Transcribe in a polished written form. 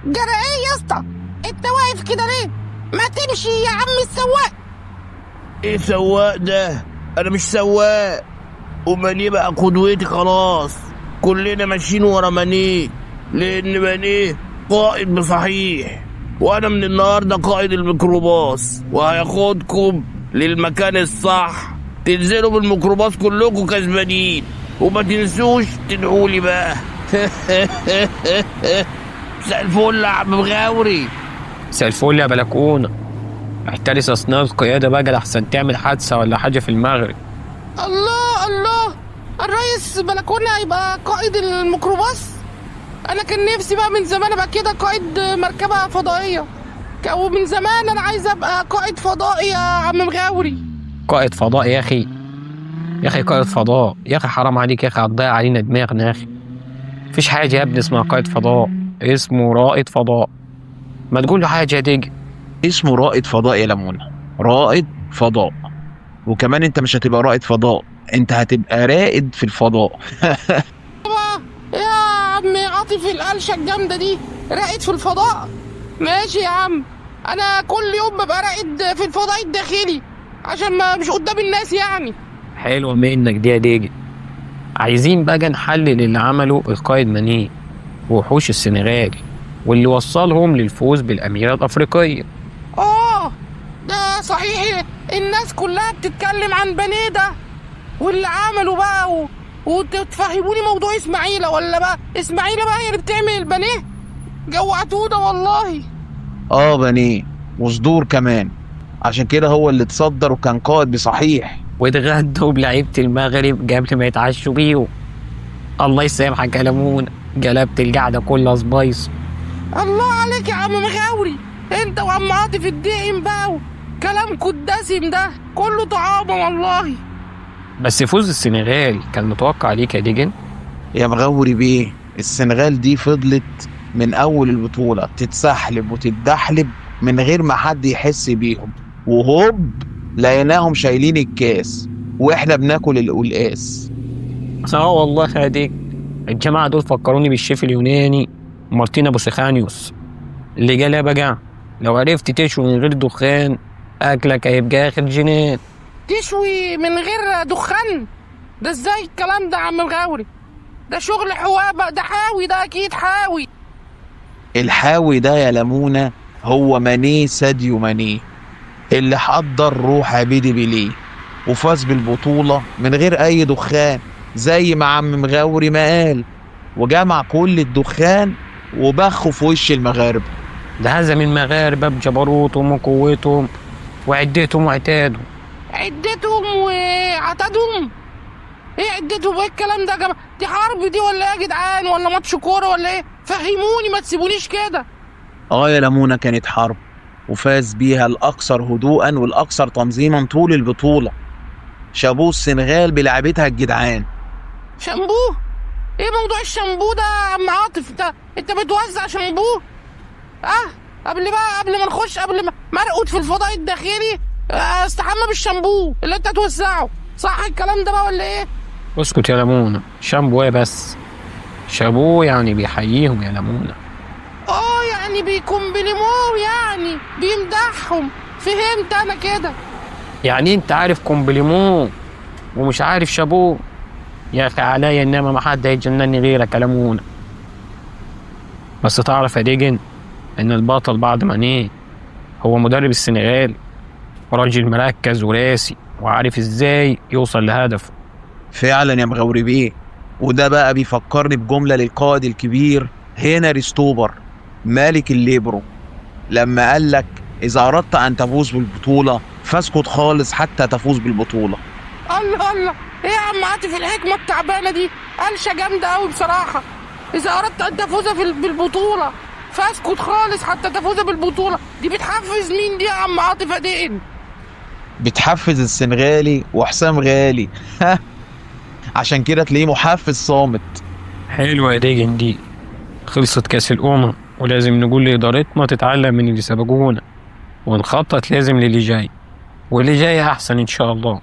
جرى ايه يا اسطى؟ انت واقف كده ليه؟ ما تمشي يا عم السواق. ايه سواق ده؟ انا مش سواق، ومانيه بقى قدوتي خلاص. كلنا ماشيين ورا مانيه، لان مانيه قائد بصحيح، وانا من النهارده قائد الميكروباص، وهياخدكم للمكان الصح. تنزلوا بالميكروباص كلكم كسبانين، وما تنسوش تدعولي بقى. مساء الفل يا عم مغاوري. مساء الفل يا بلكونة. احترس أثناء القيادة بقى لحسن تعمل حادثة ولا حاجة في المغرب. الله الله، الريس بلكونة هيبقى قائد الميكروباص؟ انا كان نفسي بقى من زمان ابقى كده قائد مركبة فضائية، ومن زمان انا عايز ابقى قائد فضائي يا عم مغاوري. قائد فضاء يا أخي؟ يا أخي قائد فضاء يا أخي، حرام عليك يا أخي، هتضيع علينا دماغنا يا أخي. مفيش حاجة يا ابني اسمها قائد فضاء، اسمه رائد فضاء. ما تقول له حاجة يا ديجي. اسمه رائد فضاء يا لمونة، رائد فضاء. وكمان انت مش هتبقى رائد فضاء، انت هتبقى رائد في الفضاء. يا عم عاطف القلشة الجامدة دي، رائد في الفضاء؟ ماشي يا عم، انا كل يوم ببقى رائد في الفضاء الداخلي عشان ما مش قدام الناس يعني. حلوة منك دي يا ديجي. عايزين بقى نحلل اللي عمله القائد مانيه ووحوش السنغال، واللي وصلهم للفوز بالأميرة الأفريقية. ده صحيح، الناس كلها بتتكلم عن بنيه ده واللي عمله بقى وتفهموني موضوع اسماعيلة، ولا بقى اسماعيلة بقى هي اللي بتعمل البنيه؟ جوعتونا والله. بنيه وصدور كمان، عشان كده هو اللي اتصدر وكان قائد بصحيح. واتغدوا بلعيبة المغرب قبل ما يتعشوا بيهم. الله يسامحك يا لمون، قلبت القعدة كلها سبايس. الله عليك يا عم مغاوري، انت وعم عاطف الدقيم بقى، كلامكوا الدسم ده كله طعامة والله. بس فوز السنغال كان متوقع ليك يا ديجن. يا مغوري بيه، السنغال دي فضلت من اول البطولة تتسحلب وتتدحلب من غير ما حد يحس بيهم، وهوب لقيناهم شايلين الكاس واحنا بناكل القلقاس. والله يا ديج، الجماعة دول فكروني بالشيف اليوناني مارتين ابو سيخانيوس اللي قال يا بقى لو عرفت تشوي من غير دخان اكلك هيبقى اخر جنان. تشوي من غير دخان؟ ده ازاي الكلام ده يا عم مغاوري؟ ده شغل حوابة، ده حاوي، ده اكيد حاوي. الحاوي ده يا لمونة هو مانيه ساديو مانيه اللي حضر روح عبيدي بيليه وفاز بالبطولة من غير اي دخان، زي ما عم مغاوري ما قال، وجمع كل الدخان وبخوا في وش المغاربة. ده هزم المغاربة بجبروتهم وقوتهم وعدتهم وعتادهم. عدتهم وعتادهم؟ ايه عدتهم؟ ايه الكلام ده يا جماعة؟ دي حرب دي ولا ايه يا جدعان؟ ولا ماتش كورة ولا ايه؟ فهموني، ما تسيبونيش كده. يا لمونة كانت حرب، وفاز بيها الأكثر هدوءا والأكثر تنظيما طول البطولة. شابوه السنغال بلعبتها الجدعان. شامبو؟ ايه موضوع الشامبو ده يا عم عاطف؟ انت بتوزع شامبو؟ قبل ما نخش، قبل ما ارقد في الفضاء الداخلي، استحمى بالشامبو اللي انت توزعه، صح الكلام ده بقى ولا ايه؟ اسكت يا لمونة، شامبو ايه بس؟ شابوه يعني بيحييهم يا لمونة. يعني بيكمبلموه، يعني بيمدحهم، فهمت انا كده. يعني انت عارف كومبليمون ومش عارف شابوه؟ يا اخي عليا انما ما حد هيجنني غيرك يا لمونة. بس تعرف يا ديجن ان البطل بعد مانيه هو مدرب السنغال، راجل مركز وراسي وعارف ازاي يوصل لهدفه. فعلا يا مغاوري بيه، وده بقى بيفكرني بجملة للقائد الكبير هنري ستوبر مالك الليبرو، لما قال لك إذا أردت أن تفوز بالبطولة فاسكت خالص حتى تفوز بالبطولة. الله الله، إيه يا عم عاطف الحكمة التعبانة دي؟ قلشة جامدة أوي بصراحة. إذا أردت أن تفوز بالبطولة فاسكت خالص حتى تفوز بالبطولة، دي بتحفز مين دي يا عم عاطف أدين؟ بتحفز السنغالي وحسام غالي. عشان كده تلاقيه محفز صامت. حلوة يا ديجن دي. خلصت كاس الأمم ولازم نقول لإدارتنا تتعلم من اللي سبقونا ونخطط لازم للي جاي، واللي جاي أحسن إن شاء الله.